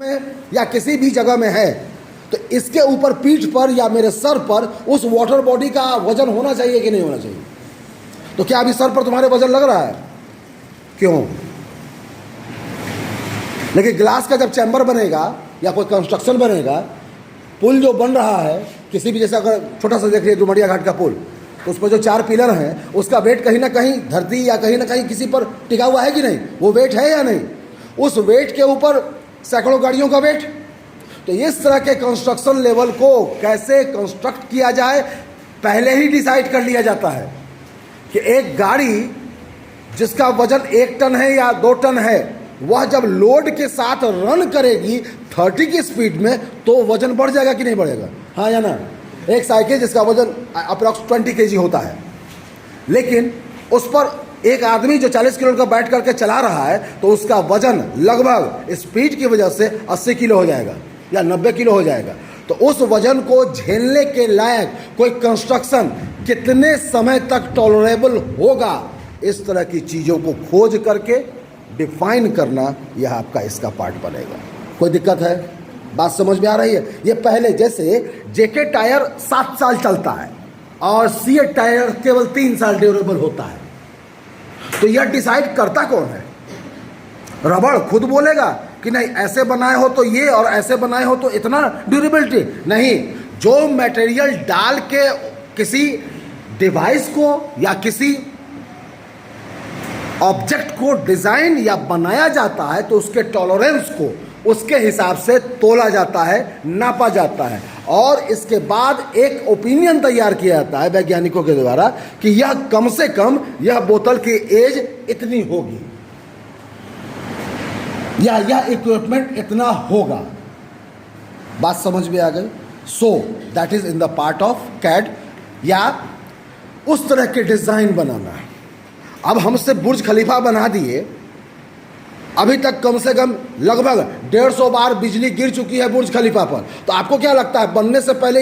में या किसी भी जगह में है तो इसके ऊपर पीठ पर या मेरे सर पर उस वाटर बॉडी का वजन होना चाहिए कि नहीं होना चाहिए। तो क्या अभी सर पर तुम्हारे वजन लग रहा है? क्यों? लेकिन ग्लास का जब चैम्बर बनेगा या कोई कंस्ट्रक्शन बनेगा, पुल जो बन रहा है किसी भी, जैसा अगर छोटा सा देख लिया डुमरिया घाट का पुल, तो उस पर जो 4 पिलर हैं उसका वेट कहीं ना कहीं धरती या कहीं ना कहीं किसी पर टिका हुआ है कि नहीं? वो वेट है या नहीं? उस वेट के ऊपर सैकड़ों गाड़ियों का वेट। तो इस तरह के कंस्ट्रक्शन लेवल को कैसे कंस्ट्रक्ट किया जाए पहले ही डिसाइड कर लिया जाता है कि एक गाड़ी जिसका वजन 1 टन है या 2 टन है, वह जब लोड के साथ रन करेगी 30 की स्पीड में तो वजन बढ़ जाएगा कि नहीं बढ़ेगा? हाँ या ना? एक साइकिल जिसका वजन अप्रॉक्स 20 kg होता है, लेकिन उस पर एक आदमी जो 40 किलो का बैठ करके चला रहा है तो उसका वजन लगभग स्पीड की वजह से 80 किलो हो जाएगा या 90 किलो हो जाएगा। तो उस वजन को झेलने के लायक कोई कंस्ट्रक्शन कितने समय तक टॉलरेबल होगा, इस तरह की चीज़ों को खोज करके डिफाइन करना यह आपका इसका पार्ट बनेगा। कोई दिक्कत है? बात समझ में आ रही है? ये पहले जैसे जेके टायर 7 साल चलता है और सीएट टायर केवल 3 साल ड्यूरेबल होता है, तो यह डिसाइड करता कौन है? रबड़ खुद बोलेगा कि नहीं ऐसे बनाए हो तो ये और ऐसे बनाए हो तो इतना ड्यूरेबिलिटी नहीं। जो मटेरियल डाल के किसी डिवाइस को या किसी ऑब्जेक्ट को डिजाइन या बनाया जाता है तो उसके टॉलरेंस को उसके हिसाब से तोला जाता है, नापा जाता है और इसके बाद एक ओपिनियन तैयार किया जाता है वैज्ञानिकों के द्वारा कि यह कम से कम यह बोतल की एज इतनी होगी या यह इक्विपमेंट इतना होगा। बात समझ में आ गई? So that is in the part of CAD या उस तरह के डिजाइन बनाना। अब हमसे बुर्ज खलीफा बना दिए, अभी तक कम से कम लगभग 150 बार बिजली गिर चुकी है बुर्ज खलीफा पर, तो आपको क्या लगता है बनने से पहले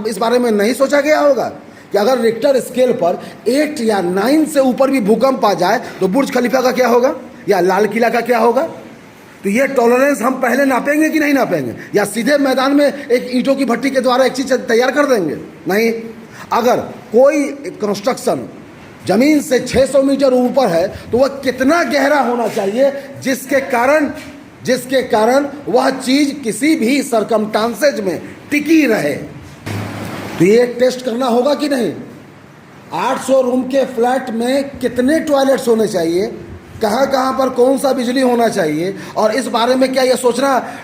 इस बारे में नहीं सोचा गया होगा कि अगर रिक्टर स्केल पर 8 या 9 से ऊपर भी भूकंप आ जाए तो बुर्ज खलीफा का क्या होगा या लाल किला का क्या होगा? तो ये टॉलरेंस हम पहले नापेंगे कि नहीं नापेंगे, या सीधे मैदान में एक ईंटों की भट्टी के द्वारा एक चीज़ तैयार कर देंगे? नहीं। अगर कोई कंस्ट्रक्शन जमीन से 600 मीटर ऊपर है तो वह कितना गहरा होना चाहिए जिसके कारण वह चीज किसी भी सरकमस्टांसेज में टिकी रहे? तो ये टेस्ट करना होगा कि नहीं? 800 रूम के फ्लैट में कितने टॉयलेट्स होने चाहिए, कहाँ कहाँ पर कौन सा बिजली होना चाहिए, और इस बारे में क्या यह सोचना